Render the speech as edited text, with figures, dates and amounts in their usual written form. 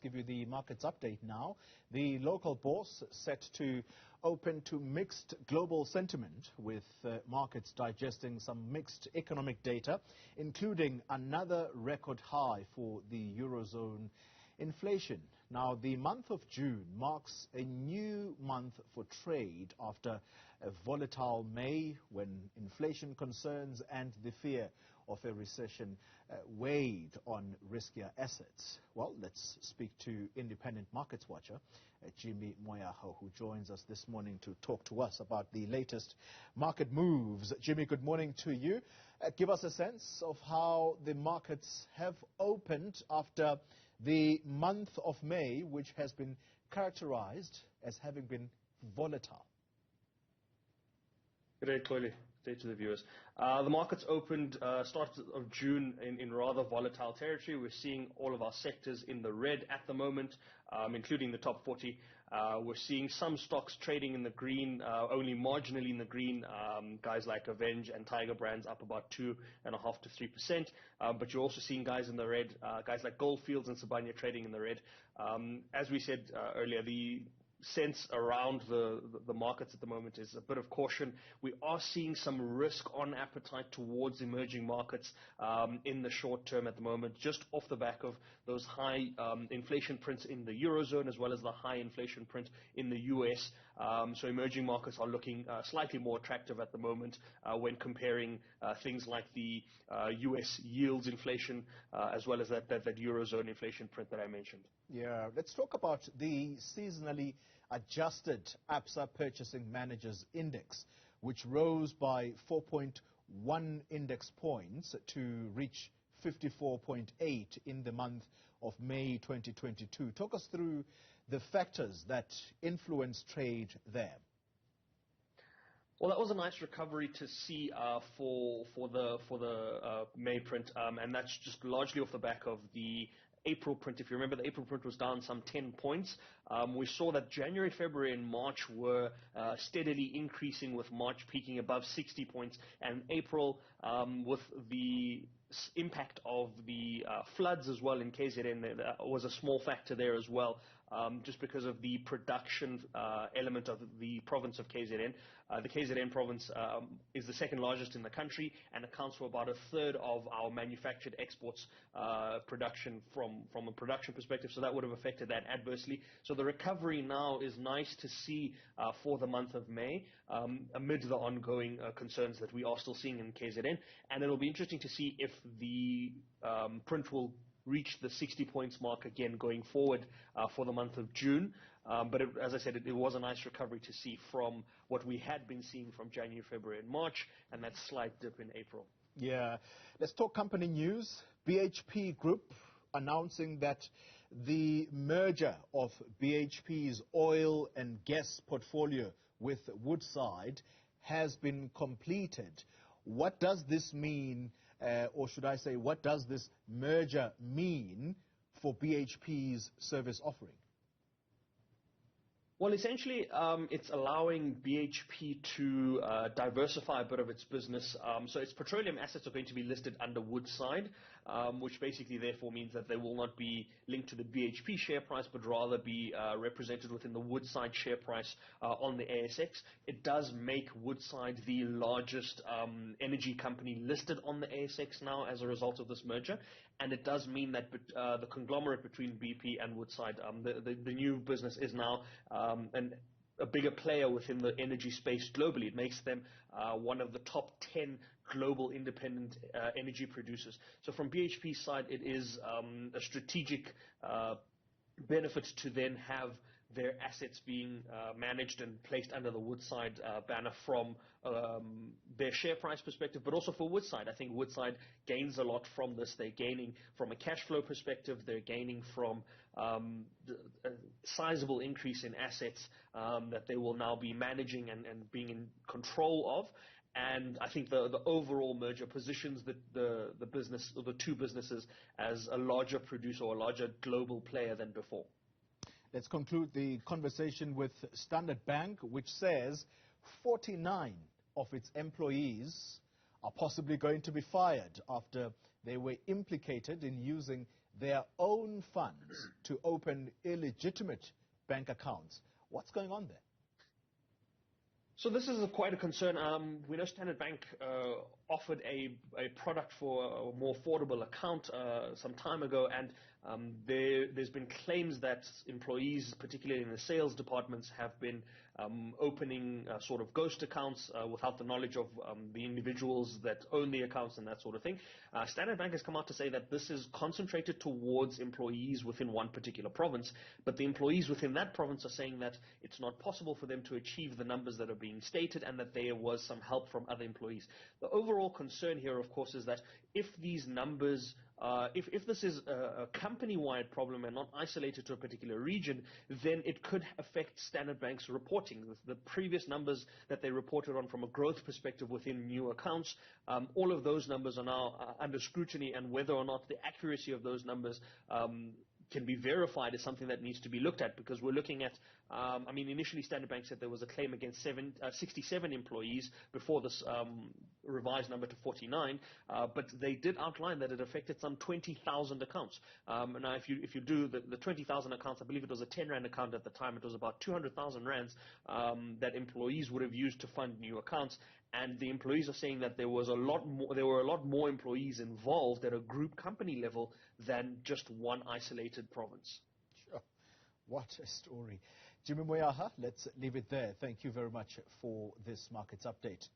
give you the markets update now. The local bourse set to open to mixed global sentiment, with markets digesting some mixed economic data, including another record high for the eurozone inflation. Now, the month of June marks a new month for trade after a volatile May, when inflation concerns and the fear of a recession weighed on riskier assets. Well, let's speak to independent markets watcher Jimmy Moyaha, who joins us this morning to talk to us about the latest market moves. Jimmy, good morning to you. Give us a sense of how the markets have opened after the month of May, which has been characterized as having been volatile. Good day, Chloe. Good day to the viewers. The markets opened start of June in rather volatile territory. We're seeing all of our sectors in the red at the moment, including the top 40. We're seeing some stocks trading in the green, only marginally in the green. Guys like Avenge and Tiger Brands up about 2.5% to 3%. But you're also seeing guys in the red, guys like Goldfields and Sibanye trading in the red. As we said earlier, the sense around the markets at the moment is a bit of caution. We are seeing some risk on appetite towards emerging markets in the short term at the moment, just off the back of those high inflation prints in the eurozone, as well as the high inflation print in the US. So emerging markets are looking slightly more attractive at the moment when comparing things like the US yields inflation, as well as that eurozone inflation print that I mentioned. Yeah, let's talk about the seasonally adjusted ABSA Purchasing Managers Index, which rose by 4.1 index points to reach 54.8 in the month of May 2022. Talk us through the factors that influence trade there. Well, that was a nice recovery to see for the May print, and that's just largely off the back of the April print. If you remember, the April print was down some 10 points. We saw that January, February, and March were steadily increasing, with March peaking above 60 points, and April, with the impact of the floods as well in KZN, was a small factor there as well, just because of the production element of the province of KZN. The KZN province is the second largest in the country and accounts for about a third of our manufactured exports production from a production perspective, so that would have affected that adversely. So the recovery now is nice to see for the month of May, amid the ongoing concerns that we are still seeing in KZN, and it'll be interesting to see if the print will reach the 60 points mark again going forward for the month of June. But as I said, it was a nice recovery to see from what we had been seeing from January, February, and March, and that slight dip in April. Yeah, let's talk company news. BHP Group announcing that the merger of BHP's oil and gas portfolio with Woodside has been completed. What does this mean, or should I say, what does this merger mean for BHP's service offering? Well, essentially, it's allowing BHP to diversify a bit of its business. So its petroleum assets are going to be listed under Woodside, which basically therefore means that they will not be linked to the BHP share price, but rather be represented within the Woodside share price on the ASX. It does make Woodside the largest energy company listed on the ASX now as a result of this merger, and it does mean that the conglomerate between BP and Woodside, the new business is now and a bigger player within the energy space globally. It makes them one of the top 10 global independent energy producers. So from BHP's side, it is a strategic benefit to then have their assets being managed and placed under the Woodside banner from their share price perspective, but also for Woodside. I think Woodside gains a lot from this. They're gaining from a cash flow perspective. They're gaining from a sizable increase in assets that they will now be managing and being in control of. And I think the overall merger positions the business, or the two businesses, as a larger producer or a larger global player than before. Let's conclude the conversation with Standard Bank, which says 49 of its employees are possibly going to be fired after they were implicated in using their own funds to open illegitimate bank accounts. What's going on there? So this is quite a concern. We know Standard Bank offered a product for a more affordable account some time ago, and there's been claims that employees, particularly in the sales departments, have been opening sort of ghost accounts without the knowledge of the individuals that own the accounts and that sort of thing. Standard Bank has come out to say that this is concentrated towards employees within one particular province, but the employees within that province are saying that it's not possible for them to achieve the numbers that are being stated, and that there was some help from other employees. The overall concern here, of course, is that if these numbers, if this is a company-wide problem and not isolated to a particular region, then it could affect Standard Bank's reporting. The previous numbers that they reported on from a growth perspective within new accounts, all of those numbers are now under scrutiny, and whether or not the accuracy of those numbers can be verified is something that needs to be looked at, because we're looking at, initially Standard Bank said there was a claim against 67 employees before this revised number to 49, but they did outline that it affected some 20,000 accounts. Now, if you do the 20,000 accounts, I believe it was a 10 Rand account at the time, it was about 200,000 Rands that employees would have used to fund new accounts. And the employees are saying that there were a lot more employees involved at a group company level than just one isolated province. Sure. What a story. Jimmy Moyaha, let's leave it there. Thank you very much for this markets update.